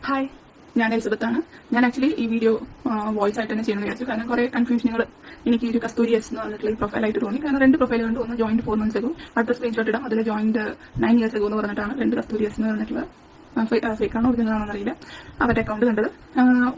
Hi, ഞാൻ എലിസബത്താണ്. ഞാൻ actually ഈ വീഡിയോ വോയിസ് ആയിട്ട് തന്നെ ചെയ്യണമെന്ന് വിചാരിച്ചു. കാരണം കുറെ കൺഫ്യൂഷനുകൾ എനിക്ക് ഈ ഒരു കസ്തൂരി എസ് എന്ന് പറഞ്ഞിട്ടുള്ള പ്രൊഫൈലായിട്ട് തോന്നി. കാരണം രണ്ട് പ്രൊഫൈൽ കണ്ട് ഒന്ന് ജോയിന്റ് 4 months ago, അടുത്ത സ്ക്രീൻഷോട്ട് ഇടാം. അതിൽ ജോയിന്റ് 9 years ago എന്ന് പറഞ്ഞിട്ടാണ് രണ്ട് കസ്തൂരി എസ് എന്ന് പറഞ്ഞിട്ടുള്ള ഫേക്കാണോ ഒറിജിനലാണോ അറിയില്ല അവരുടെ അക്കൗണ്ട് കണ്ടത്.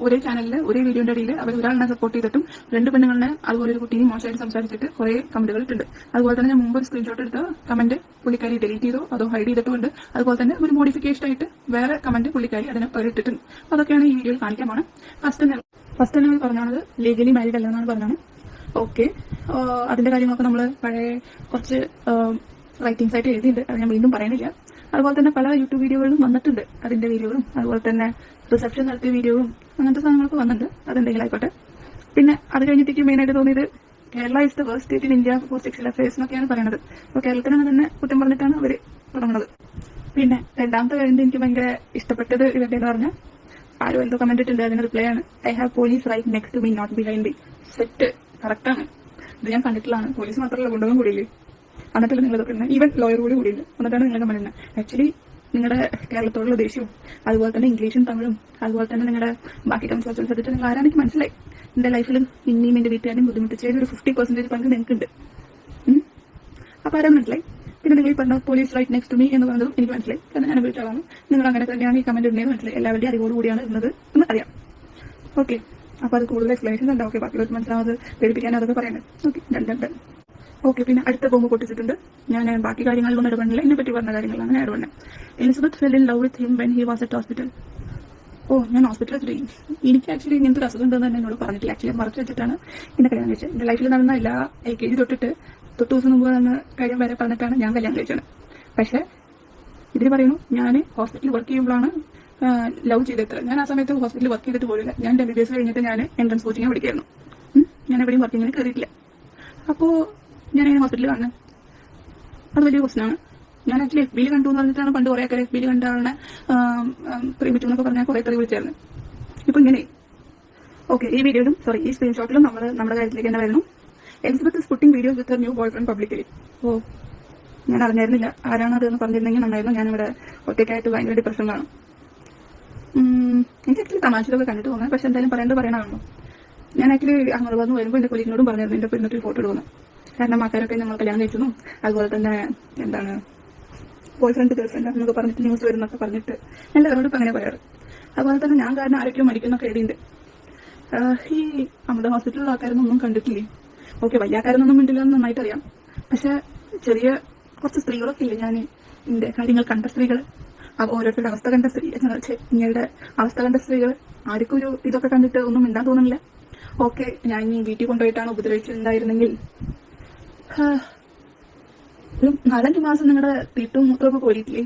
ഒരേ ചാനലിൽ ഒരേ വീഡിയോന്റെ ഇടയിൽ അവർ ഒരാളിനെ സപ്പോർട്ട് ചെയ്തിട്ടും രണ്ട് പെണ്ണുങ്ങളെ അതുപോലെ ഒരു കുട്ടീനെ മോശമായിട്ട് സംസാരിച്ചിട്ട് കുറെ കമന്റുകൾ ഇട്ടുണ്ട്. അതുപോലെ തന്നെ ഞാൻ മുമ്പ് ഒരു സ്ക്രീൻഷോട്ട് എടുത്ത കമന്റ് പുള്ളിക്കാരി ഡിലീറ്റ് ചെയ്തോ അതോ ഹൈഡ് ചെയ്തിട്ടുണ്ട്. അതുപോലെ തന്നെ ഒരു മോഡിഫിക്കേഷൻ ആയിട്ട് വേറെ കമന്റ് പുള്ളിക്കാരി അതിന് ഇട്ടിട്ടുണ്ട്. അതൊക്കെയാണ് ഈ വീഡിയോയിൽ കാണിക്കാൻ പോണത്. ഫസ്റ്റ് തന്നെ പറഞ്ഞത് ലീഗലി മാരീഡ് അല്ലെന്നാണ് പറഞ്ഞത്. ഓക്കെ, അതിന്റെ കാര്യങ്ങളൊക്കെ നമ്മൾ പഴയ കുറച്ച് റൈറ്റിംഗ്സ് ആയിട്ട് എഴുതിയിട്ടുണ്ട്. അത് ഞാൻ വീണ്ടും പറയുന്നില്ല. അതുപോലെ തന്നെ പല യൂട്യൂബ് വീഡിയോകളിലും വന്നിട്ടുണ്ട് അതിന്റെ വീഡിയോകളും. അതുപോലെ തന്നെ റിസപ്ഷൻ നടത്തിയ വീഡിയോയും അങ്ങനത്തെ സാധനങ്ങളൊക്കെ വന്നിട്ടുണ്ട്. അതെന്തെങ്കിലും ആയിക്കോട്ടെ. പിന്നെ അത് കഴിഞ്ഞിട്ടേക്ക് മെയിൻ ആയിട്ട് തോന്നിയത് Kerala is the worst state in India for sexual affairs എന്നൊക്കെയാണ് പറയുന്നത്. അപ്പോൾ കേരളത്തിന് തന്നെ കുറ്റം പറഞ്ഞിട്ടാണ് അവർ തുടങ്ങുന്നത്. പിന്നെ രണ്ടാമത്തെ കാര്യം എനിക്ക് ഭയങ്കര ഇഷ്ടപ്പെട്ടത് ഇവരുടെ എന്ന് പറഞ്ഞാൽ ആരും എന്തോ കമന്റ് ഇട്ടുണ്ട്. അതിന് റിപ്ലൈ ആണ് I have police right next to me not behind me. Set, കറക്റ്റാണ്. ഇത് ഞാൻ കണ്ടിട്ടുള്ളതാണ്. പോലീസ് മാത്രമല്ല, കൊണ്ടുപോകാൻ കൂടിയില്ലേ. എന്നിട്ടല്ല നിങ്ങൾ ഇതൊക്കെ ഈവൻ ലോയർ കൂടി കൂടിയില്ല. എന്നിട്ടാണ് നിങ്ങൾ കമന്റ് ചെയ്യുന്നത്. ആക്ച്വലി നിങ്ങളുടെ കേരളത്തോടുള്ള ദേഷ്യവും അതുപോലെ തന്നെ ഇംഗ്ലീഷും തമിഴും അതുപോലെ തന്നെ നിങ്ങളുടെ ബാക്കി കൺസൾട്ടൻസ് എടുത്തിട്ട് നിങ്ങൾ ആരാണ് എനിക്ക് മനസ്സിലായി. എന്റെ ലൈഫിൽ ഇനിയും എന്റെ വീട്ടുകാരും ബുദ്ധിമുട്ടിച്ചതിൽ ഒരു 50% പങ്ക് നിങ്ങൾക്കുണ്ട്. അപ്പൊ ആരാണ് മനസ്സിലായി. പിന്നെ നിങ്ങൾ ഈ പറഞ്ഞ police right next to me എന്ന് പറഞ്ഞതും എനിക്ക് മനസ്സിലായി. കാരണം ഞാൻ വീട്ടിലാണ്. നിങ്ങൾ അങ്ങനെ തന്നെയാണ് ഈ കമന്റ് ഇടുന്നത് മനസ്സിലായി. എല്ലാവരുടെയും അറിവോട് കൂടിയാണ് ഇടുന്നത് എന്ന് അറിയാം. ഓക്കെ, അപ്പൊ അത് കൂടുതൽ എക്സ്പ്ലനേഷൻ ഉണ്ടാവും. ഓക്കെ, ബാക്കിയുള്ളവർക്ക് മനസ്സിലാവാതെ പേടിപ്പിക്കാൻ അതൊക്കെ പറയുന്നത്. ഓക്കെ, രണ്ട്. ഓക്കെ, പിന്നെ അടുത്ത ബോംബ് പൊട്ടിച്ചിട്ടുണ്ട്. ഞാൻ ബാക്കി കാര്യങ്ങളിലൊന്നും ഇടപെടില്ല. ഇതിനെ പറ്റി പറഞ്ഞ കാര്യങ്ങളാണ് ഞാൻ ഇടപെടുന്നത്. Elizabeth fell in love with him when he was at hospital. ഞാൻ ഹോസ്പിറ്റലിൽ വെച്ചിട്ട് എനിക്ക് ആക്ച്വലി ഇങ്ങനത്തെ ഒരു അസുഖം ഉണ്ടെന്ന് തന്നെ എന്നോട് പറഞ്ഞിട്ടില്ല. ആക്ച്വലി മറച്ചു വെച്ചിട്ടാണ് ഇന്നെ കല്യാണം കഴിച്ചത്. എന്റെ ലൈഫിൽ നടന്ന എല്ലാ LKG തൊട്ട് ദിവസം മുമ്പ് നടന്ന കാര്യം വരെ പറഞ്ഞിട്ടാണ് ഞാൻ കല്യാണം കഴിച്ചത്. പക്ഷെ ഇതിൽ പറയുന്നു ഞാൻ ഹോസ്പിറ്റലിൽ വർക്ക് ചെയ്യുമ്പോഴാണ് ലവ് ചെയ്തിട്ട്. ഞാൻ ആ സമയത്ത് ഹോസ്പിറ്റലിൽ വർക്ക് ചെയ്തിട്ട് പോലില്ല. ഞാൻ MBBS കഴിഞ്ഞിട്ട് ഞാൻ എൻട്രൻസ് കോച്ചിങ് പഠിക്കായിരുന്നു. ഞാൻ എവിടെയും വർക്കിങ്ങിന് കയറിയിട്ടില്ല. അപ്പോ ഞാൻ ഹോസ്പിറ്റലിൽ കാണുന്നത് അത് വലിയ പ്രശ്നമാണ്. ഞാൻ ആക്ച്വലി FB കണ്ടു എന്ന് പറഞ്ഞിട്ടാണ് പണ്ട് കുറെ ആൾക്കാർ FB കണ്ട ആളിനെ പ്രേമിച്ചു എന്നൊക്കെ പറഞ്ഞാൽ കുറെ തെറി വിളിച്ചായിരുന്നു. ഇപ്പൊ ഇങ്ങനെ ഓക്കെ, ഈ വീഡിയോയിലും ഈ സ്ക്രീൻഷോട്ടിലും നമ്മുടെ കാര്യത്തിലേക്ക് തന്നെ വരുന്നു. Elizabeth is putting videos with Har new boy friend publicly. ഞാൻ അറിഞ്ഞായിരുന്നില്ല ആരാണ് അതെന്ന് പറഞ്ഞിരുന്നെങ്കിൽ നന്നായിരുന്നു. ഞാനിവിടെ ഒറ്റയ്ക്കായിട്ട് ഭയങ്കര ഡിപ്രഷനിലാണ്. എനിക്ക് ആക്ച്വലി തമാശകളൊക്കെ കണ്ടിട്ട് തോന്നാം. പക്ഷെ എന്തായാലും പറയണമാണല്ലോ. ഞാൻ ആക്ച്വലി അങ്ങോട്ട് വന്ന് വരുമ്പോൾ എന്റെ കൊലീഗിനോടും പറഞ്ഞിരുന്നു എന്റെ പെണ്ണിട്ട് ഫോട്ടോ എടുക്കുന്നു. കാരണം ആൾക്കാരൊക്കെ നമ്മൾ കല്യാണം കഴിച്ചു, അതുപോലെ തന്നെ എന്താണ് ബോയ് ഫ്രണ്ട് ഗേൾ ഫ്രണ്ട് എന്നൊക്കെ പറഞ്ഞിട്ട് ന്യൂസ് വരുന്നൊക്കെ പറഞ്ഞിട്ട് എല്ലാവരോടും അങ്ങനെ പറയാറ്. അതുപോലെ തന്നെ ഞാൻ കാരണം ആരൊക്കെയോ മരിക്കുന്നൊക്കെ എഴുതിയുണ്ട്. ഈ നമ്മുടെ ഹോസ്പിറ്റലിലുള്ള ആൾക്കാരൊന്നും കണ്ടിട്ടില്ലേ. ഓക്കെ, വലിയ ആൾക്കാരൊന്നും മിണ്ടില്ല എന്ന് നന്നായിട്ട് അറിയാം. പക്ഷെ ചെറിയ കുറച്ച് സ്ത്രീകളൊക്കെ ഇല്ലേ, ഞാൻ എന്റെ കാര്യങ്ങൾ കണ്ട സ്ത്രീകൾ, ഓരോരുത്തരുടെ അവസ്ഥ കണ്ട ഇങ്ങയുടെ അവസ്ഥ കണ്ട സ്ത്രീകൾ ആർക്കും ഒരു ഇതൊക്കെ കണ്ടിട്ട് ഒന്നും മിണ്ടാൻ തോന്നുന്നില്ല. ഓക്കെ, ഞാൻ ഇനി വീട്ടിൽ കൊണ്ടുപോയിട്ടാണ് ഉപദ്രവിച്ചിട്ടുണ്ടായിരുന്നെങ്കിൽ ഒരു 4-5 മാസം നിങ്ങളുടെ തീട്ടും മൂത്രമൊക്കെ കോരിയിട്ടില്ലേ.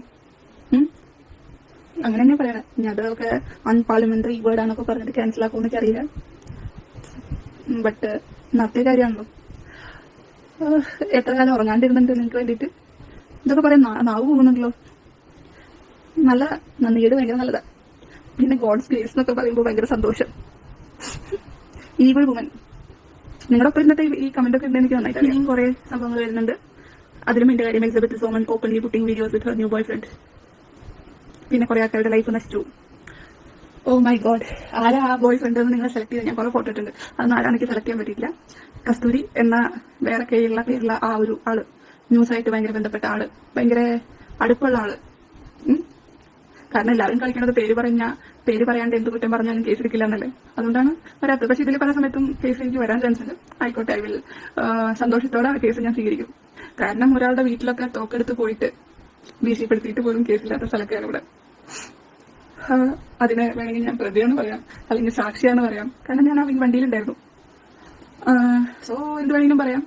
അങ്ങനെ തന്നെ പറയണം. ഇനി അതൊക്കെ അൺപാർലമെന്ററി വേർഡാന്നൊക്കെ പറഞ്ഞിട്ട് ക്യാൻസൽ ആക്കുമെന്നൊക്കെ അറിയില്ല. ബട്ട് നടത്തിയ കാര്യമാണല്ലോ. എത്ര കാലം ഉറങ്ങാണ്ടിരുന്നുണ്ട് നിങ്ങൾക്ക് വേണ്ടിയിട്ട്. ഇതൊക്കെ പറയാൻ നാവ് പോകുന്നുണ്ടല്ലോ. നല്ല നന്ദിയുടെ ഭയങ്കര നല്ലതാ. പിന്നെ ഗോഡ്സ് ഗ്രേസ് എന്നൊക്കെ പറയുമ്പോൾ ഭയങ്കര സന്തോഷം. ഈവിൾ വുമൻ നിങ്ങളുടെ ഒപ്പം ഇന്നത്തെ ഈ കമന്റ് ഒക്കെ ഉണ്ട്. എനിക്ക് നന്നായിട്ട് ഇനിയും കുറെ സംഭവങ്ങൾ വരുന്നുണ്ട്. അതിലും എന്റെ കാര്യം Elizabeth Soman openly putting videos വിത്ത് ഹർ ന്യൂ ബോയ് ഫ്രണ്ട്. പിന്നെ കുറെ ആൾക്കാരുടെ ലൈഫ് നശിച്ചു. ഓ മൈ ഗോഡ്, ആരാ ആ ബോയ് ഫ്രണ്ട് എന്ന് നിങ്ങൾ സെലക്ട് ചെയ്ത് ഞാൻ കുറെ ഫോട്ടോ ഇട്ടുണ്ട്. അതൊന്നും ആരാണ് എനിക്ക് സെലക്ട് ചെയ്യാൻ പറ്റിയിട്ടില്ല. കസ്തൂരി എന്ന വേറെ പേരുള്ള ആ ഒരു ആള്, ന്യൂസായിട്ട് ഭയങ്കര ബന്ധപ്പെട്ട ആള്, ഭയങ്കര അടുപ്പുള്ള ആള്. കാരണം എല്ലാവരും കളിക്കണത് പേര് പറയാണ്ട് എന്ത് കുറ്റം പറഞ്ഞാലും കേസ് എടുക്കില്ല എന്നല്ലേ. അതുകൊണ്ടാണ് വരാത്തത്. പക്ഷെ ഇതിൽ പല സമയത്തും കേസ് എനിക്ക് വരാൻ ചാൻസ് ഉണ്ട്. ആയിക്കോട്ടെ, ഐ വിൽ സന്തോഷത്തോടെ ആ കേസ് ഞാൻ സ്വീകരിക്കും. കാരണം ഒരാളുടെ വീട്ടിലൊക്കെ തോക്കെടുത്ത് പോയിട്ട് ഭീഷണിപ്പെടുത്തിയിട്ട് പോലും കേസില്ലാത്ത സ്ഥലക്കാണ് ഇവിടെ. അതിനെ വേണമെങ്കിൽ ഞാൻ പ്രതിയാണെന്ന് പറയാം, അല്ലെങ്കിൽ സാക്ഷിയാന്ന് പറയാം. കാരണം ഞാൻ ആ വണ്ടിയിലുണ്ടായിരുന്നു. സോ എന്ത് വേണമെങ്കിലും പറയാം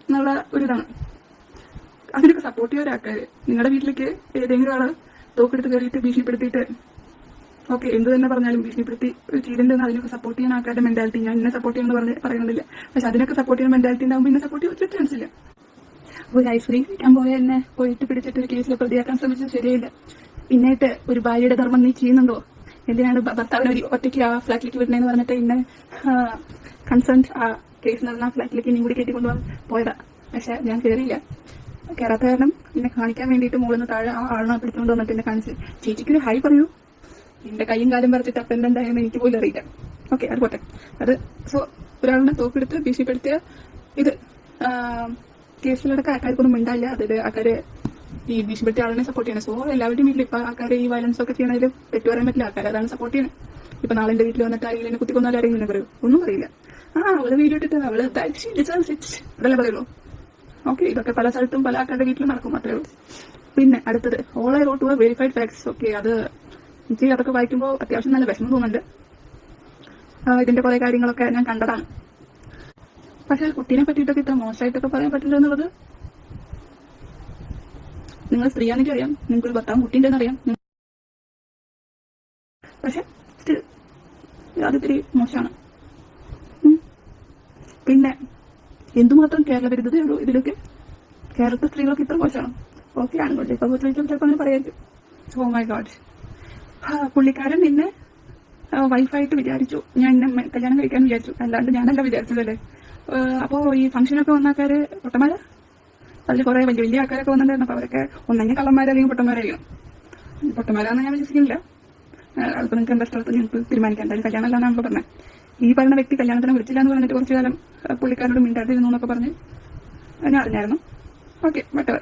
എന്നുള്ള ഒരിതാണ്. അതിനൊക്കെ സപ്പോർട്ട് ചെയ്യുന്ന ഒരാൾക്കാര് നിങ്ങളുടെ വീട്ടിലേക്ക് ഏതെങ്കിലും ആള് തോക്കെടുത്ത് കയറിയിട്ട് ഭീഷണിപ്പെടുത്തിയിട്ട് ഓക്കെ എന്ത് തന്നെ പറഞ്ഞാലും ഭീഷണിപ്പെടുത്തി ചെയ്തിട്ടുണ്ടെന്ന് അതിനൊക്കെ സപ്പോർട്ട് ചെയ്യുന്ന ആൾക്കാരുടെ മെന്റാലിറ്റി ഞാൻ എന്നെ സപ്പോർട്ട് ചെയ്യുന്നത് പറയുന്നില്ല. പക്ഷെ അതിനൊക്കെ സപ്പോർട്ട് ചെയ്യുന്ന മെന്റാലിറ്റി ഉണ്ടാകുമ്പോൾ എന്നെ സപ്പോർട്ട് ചെയ്യാൻ ചാൻസ് ഇല്ല. ഒരു ഐസ്ക്രീം കഴിക്കാൻ പോയ എന്നെ പോയിട്ട് പിടിച്ചിട്ട് ഒരു കേസിൽ പ്രതിയാക്കാൻ ശ്രമിച്ചത് ശരിയല്ല. പിന്നീട്ട് ഒരു ഭാര്യയുടെ ധർമ്മം നീ ചെയ്യുന്നുണ്ടോ? എന്തിനാണ് ഭർത്താവിനെ ഒരു ഒറ്റയ്ക്ക് ആ ഫ്ലാറ്റിലേക്ക് വിടണേന്ന് പറഞ്ഞിട്ട് ഇന്നെ കൺസേൺ ആ കേസ് നടന്ന ഫ്ലാറ്റിലേക്ക് ഇനിയും കൂടി കയറ്റിക്കൊണ്ടുപോകാൻ പോയതാ. പക്ഷെ ഞാൻ കയറിയില്ല. കയറാത്ത കാരണം എന്നെ കാണിക്കാൻ വേണ്ടിയിട്ട് മുകളിൽ നിന്ന് താഴെ ആ ആളിനെ പിടിച്ചുകൊണ്ട് വന്നിട്ട് എന്നെ കാണിച്ച് ചേച്ചിക്കൊരു ഹായ് പറയൂ. എന്റെ കൈയും കാലും പറിച്ചിട്ട് അപ്പം എന്തായെന്ന് എനിക്ക് പോലും അറിയില്ല. ഓക്കെ, അത് പോട്ടെ. അത് സോ ഒരാളിനെ തോക്കെടുത്ത് ഭീഷണിപ്പെടുത്തിയ ഇത് കേസിലടക്കം ആൾക്കാർക്കൊന്നും മിണ്ടായില്ല. അതില് ആൾക്കാര് ഈ ഭീഷണിപ്പെടുത്തിയ ആളിനെ സപ്പോർട്ട് ചെയ്യണം. സോ എല്ലാവരുടെയും വീട്ടിൽ ഇപ്പൊ ആൾക്കാർ ഈ വയലൻസ് ഒക്കെ ചെയ്യണതിൽ തെറ്റു പറയാൻ പറ്റില്ല. ആൾക്കാർ അതാണ് സപ്പോർട്ട് ചെയ്യണം. ഇപ്പൊ നാളെ എന്റെ വീട്ടിൽ വന്നിട്ട് ആരെങ്കിലും കുത്തിക്കൊന്നാലും ആരെങ്കിലും പറയും, ഒന്നും പറയില്ല. അവള് വീഡിയോ ഇട്ടിട്ട് അവള് അതല്ലേ പറയുള്ളൂ. ഓക്കെ, ഇതൊക്കെ പല സ്ഥലത്തും പല ആൾക്കാരുടെ വീട്ടിലും നടക്കും, മാത്രമേ ഉള്ളൂ. പിന്നെ അടുത്തത് all I wrote to verified facts. Okay, അത് എനിക്ക് അതൊക്കെ വായിക്കുമ്പോൾ അത്യാവശ്യം നല്ല വിഷമം തോന്നുന്നുണ്ട്. ഇതിന്റെ കുറെ കാര്യങ്ങളൊക്കെ ഞാൻ കണ്ടതാണ്. പക്ഷെ കുട്ടീനെ പറ്റിയിട്ടൊക്കെ ഇത്ര മോശമായിട്ടൊക്കെ പറയാൻ പറ്റില്ല എന്നുള്ളത്, നിങ്ങൾ സ്ത്രീയാണെനിക്ക് അറിയാം, നിങ്ങൾക്കൊരു ഭർത്താവും കുട്ടീൻ്റെ അറിയാം. പക്ഷെ സ്റ്റിൽ അതിത്തിരി മോശമാണ്. പിന്നെ എന്തുമാത്രം കേരള വിരുദ്ധതയേ ഉള്ളൂ ഇതിലൊക്കെ. കേരളത്തിലെ സ്ത്രീകളൊക്കെ ഇത്ര മോശമാണ്. ഓക്കെ, ആണുങ്ങളുടെ ഇപ്പൊ ചിലപ്പോൾ അങ്ങനെ പറയായിരിക്കും. ഓ മൈ ഗോഡ്. പുള്ളിക്കാരൻ എന്നെ വൈഫായിട്ട് വിചാരിച്ചു, ഞാൻ എന്നെ കല്യാണം കഴിക്കാൻ വിചാരിച്ചു, അല്ലാണ്ട് ഞാനല്ല വിചാരിച്ചതല്ലേ. അപ്പോ ഈ ഫംഗ്ഷനൊക്കെ വന്ന ആൾക്കാര് പൊട്ടന്മാര്, അതിൽ കുറെ വലിയ വലിയ ആൾക്കാരൊക്കെ വന്നിട്ടുണ്ടായിരുന്നു. അപ്പൊ അവരൊക്കെ ഒന്നെങ്കിൽ കള്ളന്മാരല്ലെങ്കിൽ പൊട്ടന്മാരായിരിക്കും. പൊട്ടന്മാരാന്ന് ഞാൻ വിശ്വസിക്കുന്നില്ല. അതിപ്പോ നിങ്ങൾക്ക് എന്താ സ്ഥലത്ത് നിങ്ങൾക്ക് തീരുമാനിക്കാം. എന്തായാലും കല്യാണം അല്ലാന്നാണല്ലോ പറഞ്ഞത്. ഈ പറയുന്ന വ്യക്തി കല്യാണത്തിന് വിളിച്ചില്ല എന്ന് പറഞ്ഞിട്ട് കുറച്ചു കാലം പുള്ളിക്കാരോട് മിണ്ടാതിരുന്നു എന്നൊക്കെ പറഞ്ഞ് ഞാൻ അറിഞ്ഞായിരുന്നു. ഓക്കെ, വട്ടവർ.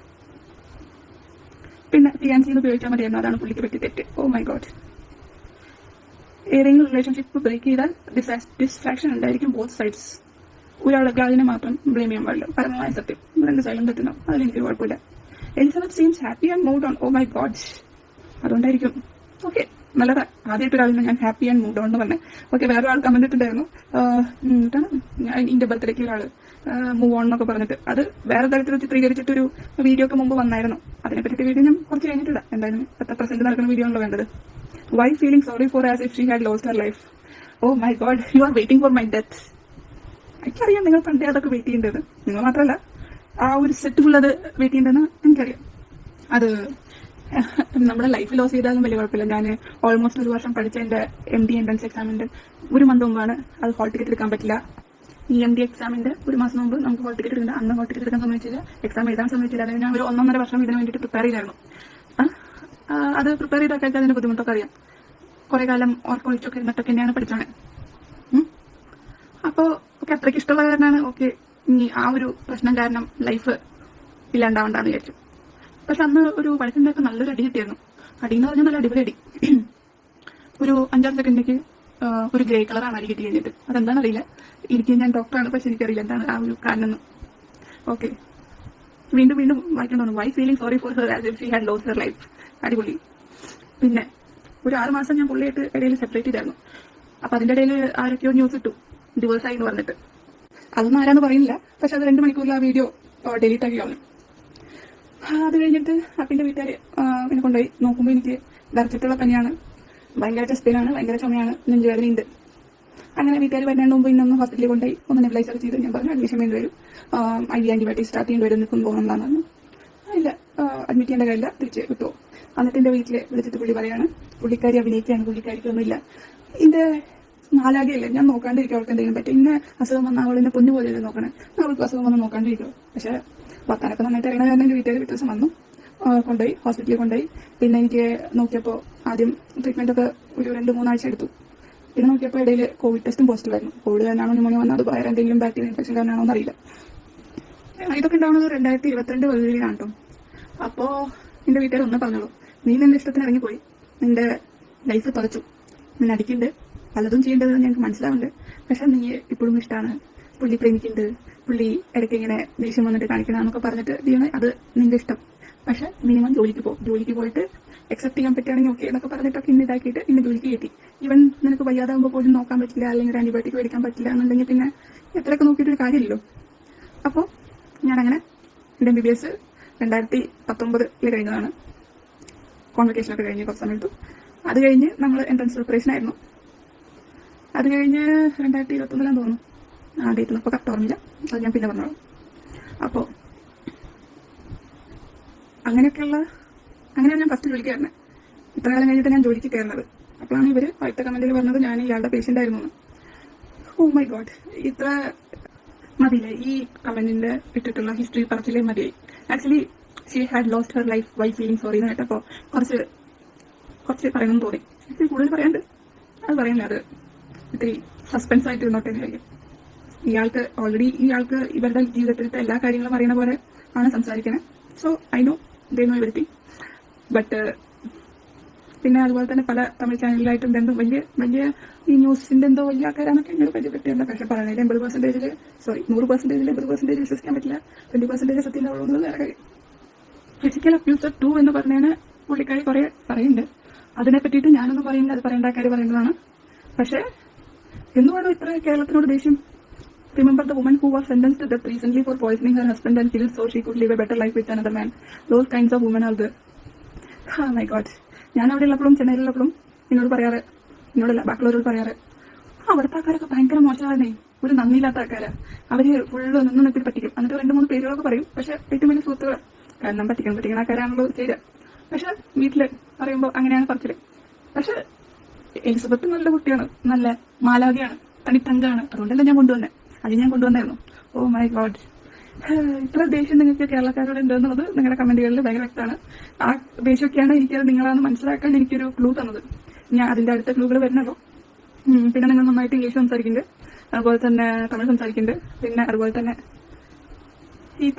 പിന്നെ ഫിയാൻസിന്ന് ഉപയോഗിച്ചാൽ മതിയായിരുന്നു, അതാണ് പുള്ളിക്ക് പറ്റി തെറ്റ്. Oh my God. ഏതെങ്കിലും റിലേഷൻഷിപ്പ് ബ്രേക്ക് ചെയ്താൽ ഡിസ്ട്രാക്ഷൻ ഉണ്ടായിരിക്കും ബോത്ത് സൈഡ്സ്. ഒരാളൊക്കെ അതിനെ മാത്രം ബ്ലെയിം ചെയ്യാൻ പാടില്ല. പരമമായ സത്യം, രണ്ട് സൈഡും തെറ്റുന്നു, അതിലെനിക്ക് കുഴപ്പമില്ല. Elizabeth seems happy and mood on. Oh my God, അതുകൊണ്ടായിരിക്കും. ഓക്കെ, നല്ലതാ. ആദ്യമായിട്ട് ഒരാളിനെ ഞാൻ ഹാപ്പി ആൻഡ് മൂഡ് ഓൺ എന്ന് പറഞ്ഞത്. ഓക്കെ, വേറെ ആൾ കമന്റ് ഇട്ടുണ്ടായിരുന്നു, എന്റെ ബർത്ത്ഡേക്ക് ഒരാള് മൂവ് ഓൺ എന്നൊക്കെ പറഞ്ഞിട്ട്. അത് വേറെ തരത്തിൽ ചിത്രീകരിച്ചിട്ടൊരു വീഡിയോ ഒക്കെ മുമ്പ് വന്നായിരുന്നു. അതിനെപ്പറ്റി വീഡിയോ ഞാൻ കുറച്ച് കഴിഞ്ഞിട്ടില്ല. എന്തായാലും 10% നടക്കുന്ന വീഡിയോ ആണല്ലോ വേണ്ടത്. Why feeling sorry for as if she had lost her life. Oh my God, you are waiting for my death. എനിക്കറിയാം നിങ്ങൾ പണ്ടേ അതൊക്കെ വെയിറ്റ് ചെയ്യേണ്ടത്. നിങ്ങൾ മാത്രമല്ല, ആ ഒരു സെറ്റ് ഫുൾ അത് വെയിറ്റ് ചെയ്യേണ്ടതെന്ന് എനിക്കറിയാം. അത് നമ്മുടെ ലൈഫ് ലോസ് ചെയ്താലും വലിയ കുഴപ്പമില്ല. ഞാൻ ഓൾമോസ്റ്റ് 1 വർഷം പഠിച്ച എന്റെ MD എൻട്രൻസ് എക്സാമിന്റെ 1 മന്ത് മുമ്പാണ് അത് ഹോൾ ടിക്കറ്റ് എടുക്കാൻ പറ്റില്ല. ഈ MD എക്സാമിന്റെ 1 മാസം മുമ്പ് നമുക്ക് ഹോൾ ടിക്കറ്റ് എടുക്കുന്നത്. അന്ന് ഹോൾ ടിക്കറ്റ് എടുക്കാൻ സമ്മതിച്ചില്ല, എക്സാം എഴുതാൻ സമ്മതിച്ചില്ല. അതായത് ഞാൻ ഒരു 1.5 വർഷം ഇതിന് വേണ്ടിയിട്ട് പ്രിപ്പയർ ചെയ്തായിരുന്നു. അത് പ്രിപ്പയർ ചെയ്തൊക്കെ അതിന്റെ ബുദ്ധിമുട്ടൊക്കെ അറിയാം. കുറെ കാലം ഓർക്കൊളിച്ചൊക്കെ ഇരുന്നിട്ടൊക്കെ തന്നെയാണ് പഠിച്ചോണേ. അപ്പോ ഒക്കെ അത്രയ്ക്ക് ഇഷ്ടമുള്ള കാരണമാണ്. ഓക്കെ, ഇനി ആ ഒരു പ്രശ്നം കാരണം ലൈഫ് ഇല്ലാണ്ടാവണ്ടെന്ന് വിചാരിച്ചു. പക്ഷെ അന്ന് ഒരു വഴക്കുണ്ടാക്കി നല്ലൊരു അടി കിട്ടിയായിരുന്നു. അടി എന്ന് പറഞ്ഞാൽ നല്ല അടിപൊളി അടി. ഒരു 5-6 സെക്കൻഡിലേക്ക് ഒരു ഗ്രേ കളറാണ് അടി കിട്ടി കഴിഞ്ഞിട്ട്. അതെന്താണെന്ന് അറിയില്ല. എനിക്ക് ഞാൻ ഡോക്ടറാണ്, പക്ഷെ എനിക്കറിയില്ല എന്താണ് ആ ഒരു കാരണം. ഓക്കെ, വീണ്ടും വീണ്ടും വായിക്കാൻ തോന്നുന്നു. Why feeling sorry for her as if she had lost her life. അടിപൊളി. പിന്നെ ഒരു 6 മാസം ഞാൻ പുള്ളിയായിട്ട് ഇടയിൽ സെപ്പറേറ്റ് ചെയ്തായിരുന്നു. അപ്പൊ അതിന്റെ ഇടയിൽ ആരൊക്കെയോ ന്യൂസ് ഇട്ടു ഡിവോഴ്സ് ആയി എന്ന് പറഞ്ഞിട്ട്. അതൊന്നും ആരാന്ന് പറയുന്നില്ല. പക്ഷെ അത് 2 മണിക്കൂറിൽ ആ വീഡിയോ ഡിലീറ്റ് ആക്കി കളഞ്ഞു. അത് കഴിഞ്ഞിട്ട് അപ്പിന്റെ വീട്ടുകാർ എന്നെ കൊണ്ടുപോയി നോക്കുമ്പോൾ എനിക്ക് ഡയറക്റ്റുള്ള പനിയാണ്, ഭയങ്കര ചെസ്റ്റ് പെയിനാണ്, ഭയങ്കര ചുമയാണ്, നെഞ്ചുവേദനയുണ്ട്. അങ്ങനെ വീട്ടുകാർ വരുന്നതിന് മുമ്പ് ഇന്നൊന്ന് ഹോസ്പിറ്റലിൽ കൊണ്ടുപോയി ഒന്ന് നെബിലൈസർ ചെയ്ത് ഞാൻ പറഞ്ഞു അഡ്മിഷൻ വേണ്ടി വരും, ആന്റിബയോട്ടിക് സ്റ്റാർട്ട് ചെയ്യേണ്ടി വരും, നിൽക്കും പോകുന്നുണ്ടാകുന്നു. ഇല്ല, അഡ്മിറ്റ് ചെയ്യേണ്ട കാര്യമില്ല, തിരിച്ച് കിട്ടുമോ. എന്നിട്ട് എന്റെ വീട്ടിൽ വിളിച്ചിട്ട് പുള്ളി പറയാണ് പുള്ളിക്കാരി അഭിനയിക്കുകയാണ്, പുള്ളിക്കാരിക്കൊന്നുമില്ല, എന്റെ നാലാകെയല്ലേ, ഞാൻ നോക്കാണ്ടിരിക്കും, അവൾക്ക് എന്തെങ്കിലും പറ്റും. ഇന്ന അസുഖം വന്നാൽ അവൾ എന്നെ പൊന്നു പോലെയല്ലേ നോക്കണേ, അവൾക്ക് അസുഖം വന്ന് നോക്കാണ്ടിരിക്കും. പക്ഷെ വർത്താനൊക്കെ നന്നായിട്ട് അറിയണ കാരണം എന്റെ വീട്ടുകാർ വ്യത്യാസം വന്നു, കൊണ്ടുപോയി ഹോസ്പിറ്റലിൽ കൊണ്ടുപോയി. പിന്നെ എനിക്ക് നോക്കിയപ്പോൾ ആദ്യം ട്രീറ്റ്മെന്റ് ഒക്കെ ഒരു 2-3 ആഴ്ച എടുത്തു. പിന്നെ നോക്കിയപ്പോൾ ഇടയിൽ കോവിഡ് ടെസ്റ്റും പോസിറ്റീവ് ആയിരുന്നു. കോവിഡ് കാരണമാണോ ന്യൂമോണിയ വന്നത്, അത് വേറെ എന്തെങ്കിലും ബാക്ടീരിയൽ ഇൻഫെക്ഷൻ കാരണമാണോ എന്നറിയില്ല. ഇതൊക്കെ ഉണ്ടാവുന്നത് 2022 ഫെബ്രുവരിയിലാണ് കേട്ടോ. അപ്പോ എന്റെ വീട്ടുകാർ ഒന്ന് പറഞ്ഞോളൂ, നീ നിന്റെ ഇഷ്ടത്തിന് ഇറങ്ങിപ്പോയി, നിന്റെ ലൈഫ് തുറച്ചു, നിന്നെ അടിക്കുന്നുണ്ട്, പലതും ചെയ്യേണ്ടതെന്ന് ഞങ്ങൾക്ക് മനസ്സിലാവുന്നുണ്ട്. പക്ഷെ നീ ഇപ്പോഴും ഇഷ്ടമാണ്, പുള്ളി പ്രേമിക്കുന്നുണ്ട്, പുള്ളി ഇടയ്ക്ക് ഇങ്ങനെ ദേഷ്യം വന്നിട്ട് കാണിക്കണമെന്നൊക്കെ പറഞ്ഞിട്ട് ചെയ്യണേ, അത് നിന്റെ ഇഷ്ടം. പക്ഷെ മിനിമം ജോലിക്ക് പോകും, ജോലിക്ക് പോയിട്ട് അക്സെപ്റ്റ് ചെയ്യാൻ പറ്റുകയാണെങ്കിൽ ഓക്കെ എന്നൊക്കെ പറഞ്ഞിട്ടൊക്കെ ഇന്ന് ഇതാക്കിയിട്ട് ഇന്ന് ജോലിക്ക് കയറ്റി. ഈവൻ നിനക്ക് വയ്യാതാകുമ്പോൾ പോലും നോക്കാൻ പറ്റില്ല, അല്ലെങ്കിൽ ആന്റിബയോട്ടിക് മേടിക്കാൻ പറ്റില്ല എന്നുണ്ടെങ്കിൽ പിന്നെ എത്രയൊക്കെ നോക്കിയിട്ടൊരു കാര്യമില്ലല്ലോ. അപ്പോൾ ഞാനങ്ങനെ എൻ്റെ MBBS 2019 കഴിഞ്ഞതാണ്. കോൺവെക്കേഷനൊക്കെ കഴിഞ്ഞ് കുറച്ച് സമയം എടുത്തു. അത് കഴിഞ്ഞ് നമ്മൾ എൻട്രൻസ് പ്രിപ്പറേഷൻ ആയിരുന്നു. അത് കഴിഞ്ഞ് 2021 തോന്നുന്നു ആ ഡേറ്റ് ഇപ്പോൾ കറക്റ്റ് ഓർമ്മയില്ല, അത് ഞാൻ പിന്നെ പറഞ്ഞോളാം. അപ്പോൾ അങ്ങനെയാണ് ഞാൻ ഫസ്റ്റ് ജോലിക്ക് കയറുന്നത്. ഇത്ര കാലം കഴിഞ്ഞിട്ട് ഞാൻ ജോലിക്ക് കയറുന്നത്. അപ്പോഴാണ് ഇവർ അടുത്ത കമന്റിൽ പറഞ്ഞത് ഞാൻ ഇയാളുടെ പേഷ്യന്റ് ആയിരുന്നു എന്ന്. ഓ മൈ ഗോഡ്, ഇത്ര മതിയില്ലേ ഈ കമന്റിന്റെ ഇട്ടിട്ടുള്ള ഹിസ്റ്ററി പറച്ചിലേ മതിയായി. Actually she had lost her life why feeling sorry എന്ന് കേട്ടപ്പോൾ കുറച്ച് കുറച്ച് പറയണമെന്ന് തോന്നി. ഇത്തിരി കൂടുതൽ പറയാണ്ട് അത് പറയുന്നില്ല, അത് ഇത്തിരി സസ്പെൻസ് ആയിട്ട് ഇരുന്നോട്ടെ എന്ന് കഴിയും. ഇയാൾക്ക് ഇവരുടെ ജീവിതത്തിലത്തെ എല്ലാ കാര്യങ്ങളും അറിയുന്ന പോലെ ആണ് സംസാരിക്കുന്നത്. So I know they know everything. But പിന്നെ അതുപോലെ തന്നെ പല തമിഴ് ചാനലിലായിട്ടും എന്തോ വലിയ ഈ ന്യൂസിന്റെ എന്തോ വലിയ ആൾക്കാരാന്നൊക്കെ എന്നോട് പരിചയപ്പെട്ടിട്ടുണ്ട്. പക്ഷെ പറയുന്നത് 100% 80% വിശ്വസിക്കാൻ പറ്റില്ല. 20% സത്യം ഉള്ളത് വേറെ കാര്യം. ഫിസിക്കൽ അബ്യൂസർ 2 എന്ന് പറഞ്ഞതിന് പുള്ളിക്കാരി കുറെ പറയുന്നുണ്ട്. അതിനെ പറ്റിയിട്ട് ഞാനൊന്നും പറയുന്നില്ല, അത് പറയേണ്ട ആൾക്കാർ പറയുന്നതാണ്. പക്ഷെ എന്തുകൊണ്ടോ ഇത്ര കേരളത്തിനോട് ദേഷ്യം? Remember the woman who was sentenced to death recently for poisoning her husband and killed so she could live a better life with another man. Those kinds of women are there. Oh my god. ഞാൻ അവിടെ ഉള്ളപ്പോഴും ചെന്നൈയിലുള്ളപ്പോഴും എന്നോടല്ല ബാക്കിയുള്ളവരോട് പറയാറ്, അവിടുത്തെ ആൾക്കാരൊക്കെ ഭയങ്കര മോശമാണേ, ഒരു നന്ദിയില്ലാത്ത ആൾക്കാരാ. അവര് full നിന്നിട്ട് പറ്റിക്കും. എന്നിട്ട് 2-3 പേരുകളൊക്കെ പറയും. പക്ഷെ ഏറ്റവും വലിയ സുഹൃത്തുക്കൾ കാരണം പറ്റിക്കുന്ന ആൾക്കാരാണല്ലോ ചെയ്ത്. പക്ഷെ വീട്ടില് പറയുമ്പോ അങ്ങനെയാണ് പറച്ചില്. പക്ഷെ എലിസബത്ത് നല്ല കുട്ടിയാണ്, നല്ല മാലാഖയാണ്, തനിത്തങ്കാണ്. അതുകൊണ്ടല്ല ഞാൻ കൊണ്ടുവന്നായിരുന്നു. ഓ മൈ ഗോഡ്, ഇത്ര ദേഷ്യം നിങ്ങൾക്ക് കേരളക്കാരോട് ഉണ്ടെന്നുള്ളത് നിങ്ങളുടെ കമന്റുകളിൽ ഭയങ്കര വ്യക്തമാണ്. ആ ദേഷ്യമൊക്കെയാണ് എനിക്കത് നിങ്ങളാന്ന് മനസ്സിലാക്കാൻ എനിക്കൊരു ക്ലൂ തന്നത്. ഞാൻ അതിന്റെ അടുത്ത ക്ലൂകൾ വരുന്നല്ലോ. പിന്നെ നിങ്ങൾ നന്നായിട്ട് ഇംഗ്ലീഷ് സംസാരിക്കുന്നുണ്ട്, അതുപോലെ തന്നെ തമിഴ് സംസാരിക്കുന്നുണ്ട്. പിന്നെ അതുപോലെ തന്നെ ഈ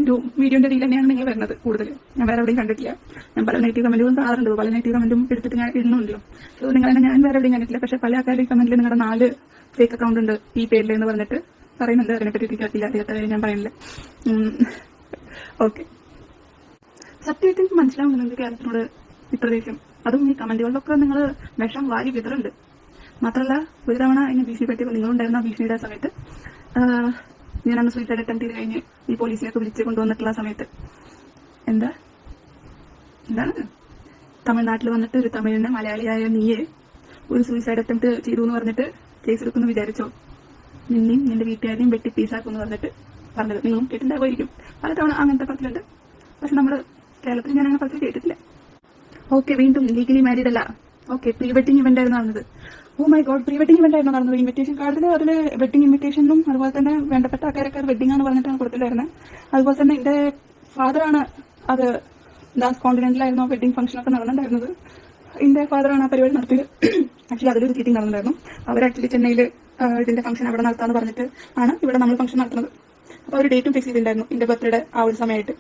ഒരു വീഡിയോന്റെ രീതിയിൽ തന്നെയാണ് നിങ്ങൾ വരുന്നത് കൂടുതൽ. ഞാൻ വേറെ എവിടെയും കണ്ടിട്ടില്ല. ഞാൻ പല നെഗറ്റീവ് കമന്റുകളും കാണാറുണ്ട്, പല നെഗറ്റീവ് കമന്റും എടുത്തിട്ട് ഞാൻ ഇടുന്നുണ്ടല്ലോ. സോ നിങ്ങളെ ഞാൻ വേറെ എവിടെയും കണ്ടിട്ടില്ല. പക്ഷെ പല ആൾക്കാരുടെ കമന്റിൽ നിങ്ങളുടെ 4 ഫേക്ക് അക്കൗണ്ട് ഉണ്ട് ഈ പേരിൽ എന്ന് പറഞ്ഞിട്ട് പറയുന്നുണ്ട്. അതിനെപ്പറ്റി അറിയാത്ത ഞാൻ പറയുന്നില്ല. ഓക്കെ, സത്യമായിട്ട് എനിക്ക് മനസ്സിലാവുന്നുണ്ട് കേരളത്തിനോട് ഇത്ര ദേഷ്യം. അതും ഈ കമന്റുകളിലൊക്കെ നിങ്ങൾ വിഷം വാരി വിതറുണ്ട്. മാത്രമല്ല ഒരു തവണ എന്നെ ഭീഷണിപ്പെടുത്തിയപ്പോൾ നിങ്ങളുണ്ടായിരുന്ന ഭീഷണിയുടെ സമയത്ത് ഞാൻ അന്ന് സൂയിസൈഡ് അറ്റംപ്റ്റ് ചെയ്ത് കഴിഞ്ഞ് ഈ പോലീസിനെയൊക്കെ വിളിച്ച് കൊണ്ടുവന്നിട്ടുള്ള സമയത്ത് എന്താണ് തമിഴ്നാട്ടിൽ വന്നിട്ട് ഒരു തമിഴിന് മലയാളിയായ നീയെ ഒരു സൂയിസൈഡ് അറ്റംപ്റ്റ് ചെയ്തു എന്ന് പറഞ്ഞിട്ട് കേസ് എടുക്കുമെന്ന് വിചാരിച്ചോ? നിന്നെയും നിന്റെ വീട്ടുകാരെയും വെട്ടി പീസാക്കുമെന്ന് പറഞ്ഞിട്ട് പറഞ്ഞത് നിങ്ങളും കേട്ടിട്ടുണ്ടാവുമായിരിക്കും. പലതവണ അങ്ങനത്തെ പറച്ചിലുണ്ട്. പക്ഷെ നമ്മുടെ കേരളത്തിൽ ഞാൻ അങ്ങനെ പറച്ചിൽ കേട്ടിട്ടില്ല. ഓക്കെ, വീണ്ടും ലീഗലി മാരീഡ് അല്ല. ഓക്കെ, പ്രീ വെഡിങ് ഇവന്റ് ആയിരുന്നു നടന്നത്. Oh my God, pre wedding event ആയിരുന്നു നടന്നത്. ഇൻവിറ്റേഷൻ കാർഡിൽ അതില് വെഡിങ് ഇൻവിറ്റേഷനും അതുപോലെ തന്നെ വേണ്ടപ്പെട്ട ആൾക്കാരൊക്കെ വെഡിങ് ആണ് പറഞ്ഞിട്ടാണ് കൊടുത്തിട്ടുണ്ടായിരുന്നത്. അതുപോലെ തന്നെ എന്റെ ഫാദറാണ് അത് ദാസ് കോണ്ടിനെന്റിലായിരുന്നു വെഡിങ് ഫംഗ്ഷൻ ഒക്കെ നടന്നിട്ടുണ്ടായിരുന്നത്. എന്റെ ഫാദറാണ് ആ പരിപാടി നടത്തിയത്. ആക്ച്വലി അതിലൊരു ചീറ്റിംഗ് നടന്നിട്ടുണ്ടായിരുന്നു. അവർ ആക്ച്വലി ചെന്നൈയിൽ ഇതിന്റെ ഫംഗ്ഷൻ അവിടെ നടത്താന്ന് പറഞ്ഞിട്ട് ആണ് ഇവിടെ നമ്മൾ ഫംഗ്ഷൻ നടത്തുന്നത്. അപ്പൊ ഒരു ഡേറ്റും ഫിക്സ് ചെയ്തിട്ടുണ്ടായിരുന്നു എന്റെ ബർത്ത്ഡേ ആ ഒരു സമയമായിട്ട്.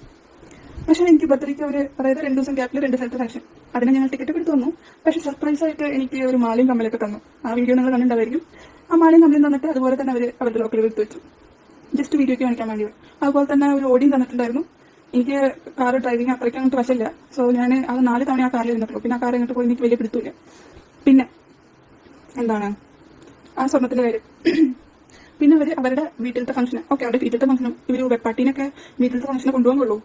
പക്ഷെ എനിക്ക് ബർത്ത്ഡേക്ക് അതായത് 2 ദിവസം ഗ്യാപ്പിൽ 2 സ്ഥലത്ത് ഫംഗ്ഷൻ. അതിന് ഞങ്ങൾ ടിക്കറ്റ് എടുത്ത് തന്നു. പക്ഷെ സർപ്രൈസ് ആയിട്ട് എനിക്ക് ഒരു മാലയും കമ്മലൊക്കെ തന്നു. ആ വീഡിയോ നിങ്ങൾ കണ്ടിട്ടുണ്ടായിരിക്കും. ആ മാലയും കമ്മലും തന്നിട്ട് അതുപോലെ തന്നെ അവർ അവരുടെ ലോക്കലിൽ എടുത്ത് വെച്ചു, ജസ്റ്റ് വീഡിയോക്ക് കാണിക്കാൻ വേണ്ടി. അതുപോലെ തന്നെ ഒരു ഓഡിയും തന്നിട്ടുണ്ടായിരുന്നു. എനിക്ക് കാർ ഡ്രൈവിംഗ് അത്രയ്ക്ക് അങ്ങോട്ട് വശമില്ല. സോ ഞാൻ അത് 4 തവണ ആ കാറിൽ ഇരുന്നിട്ടുള്ളൂ. പിന്നെ ആ കാർ അങ്ങോട്ട് പോയി എനിക്ക് വലിയ പിടുത്തില്ല. പിന്നെ എന്താണ് ആ സ്വർണ്ണത്തിന്റെ കാര്യം. പിന്നെ അവരുടെ വീട്ടിലത്തെ ഫംഗ്ഷന് അവരുടെ വീട്ടിലത്തെ ഫംഗ്ഷനും ഇവര് വെപ്പാട്ടീനൊക്കെ വീട്ടിലത്തെ ഫംഗ്ഷനെ കൊണ്ടുപോകുള്ളൂ.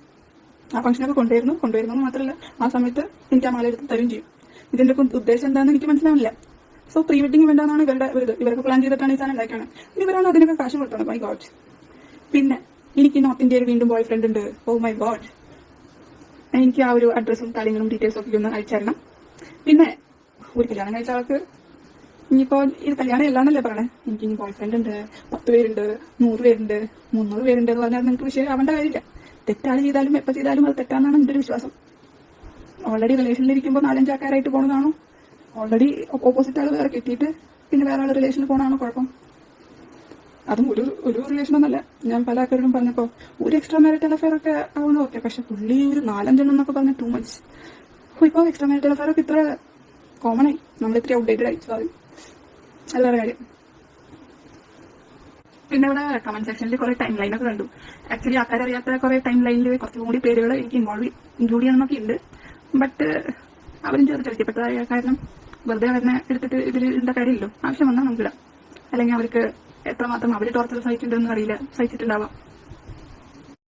ആ ഫംഗ്ഷനൊക്കെ കൊണ്ടുവരുന്നു മാത്രമല്ല ആ സമയത്ത് എനിക്ക് ആ മാല എടുത്ത് തരും ചെയ്യും. ഇതിന്റെ ഉദ്ദേശം എന്താണെന്ന് എനിക്ക് മനസ്സിലാവില്ല. സോ പ്രീ വെഡിങ് ഇവന്റാണ് ഇവരൊക്കെ പ്ലാൻ ചെയ്തിട്ടാണ് ഈ സാധനം ഉണ്ടാക്കിയാണ്. ഇവരാണ് അതിനൊക്കെ കാശ് കൊടുത്തത്. My God. പിന്നെ എനിക്ക് നോർത്ത് ഇന്ത്യയിൽ വീണ്ടും ബോയ് ഫ്രണ്ട് ഉണ്ട്. Oh my God. എനിക്ക് ആ ഒരു അഡ്രസ്സും കാര്യങ്ങളും ഡീറ്റെയിൽസും ഒക്കെ ഒന്ന് അയച്ചു തരണം. പിന്നെ ഒരു കല്യാണം കഴിച്ച ആൾക്ക് ഇനിയിപ്പോ ഇത് കല്യാണം എല്ലാന്നല്ലേ പറയണേ. എനിക്ക് ഇനി ബോയ് ഫ്രണ്ട് ഉണ്ട്, 10 പേരുണ്ട്, 100 പേരുണ്ട്, 300 പേരുണ്ട് എന്ന് പറഞ്ഞാൽ നിങ്ങൾക്ക് വിഷയം ആവേണ്ട കാര്യമില്ല. തെറ്റാണ് ചെയ്താലും എപ്പോൾ ചെയ്താലും അത് തെറ്റാണെന്നാണ് എന്റെ ഒരു വിശ്വാസം. ഓൾറെഡി റിലേഷനിലിരിക്കുമ്പോൾ 4-5 ആൾക്കാരായിട്ട് പോണതാണോ? ഓൾറെഡി ഓപ്പോസിറ്റ് ആൾ വേറെ കിട്ടിയിട്ട് പിന്നെ വേറെ ആൾ റിലേഷനിൽ പോകണമാണോ കുഴപ്പം? അതും ഒരു റിലേഷനൊന്നല്ല. ഞാൻ പല ആൾക്കാരോടും പറഞ്ഞപ്പോ ഒരു എക്സ്ട്രാ മാരിറ്റൽ അഫയർ ഒക്കെ ആവുന്ന ഓക്കെ. പക്ഷെ പുള്ളി ഒരു 4-5 എണ്ണം എന്നൊക്കെ പറഞ്ഞ 2 months. ഇപ്പൊ എക്സ്ട്രാ മാരിറ്റൽ അഫയർ ഒക്കെ ഇത്ര കോമൺ ആയി, നമ്മൾ ഇത്ര ഔട്ട്ഡേറ്റഡ് ആയി. സോറി, അത് വേറെ കാര്യം. പിന്നെ ഇവിടെ കമന്റ് സെക്ഷനിൽ കുറെ ടൈം ലൈനൊക്കെ കണ്ടു. ആക്ച്വലി ആൾക്കാരറിയാത്ത കുറെ ടൈം ലൈനിൽ കുറച്ചും കൂടി പേരുകൾ എനിക്ക് ഇൻക്ലൂഡ് ചെയ്യണമെന്നൊക്കെ ഉണ്ട്. ബട്ട് അവരും ചതിക്കപ്പെട്ടതായ കാരണം വെറുതെ അവരെ എടുത്തിട്ട് ഇതിൽ ഇടേണ്ട കാര്യമില്ലല്ലോ. ആവശ്യം വന്നാൽ നമുക്കിടാം. അല്ലെങ്കിൽ അവർക്ക് എത്രമാത്രം അവർ ടോർച്ചർ സഹിച്ചിട്ടുണ്ടെന്ന് അറിയില്ല, സഹിച്ചിട്ടുണ്ടാവാം.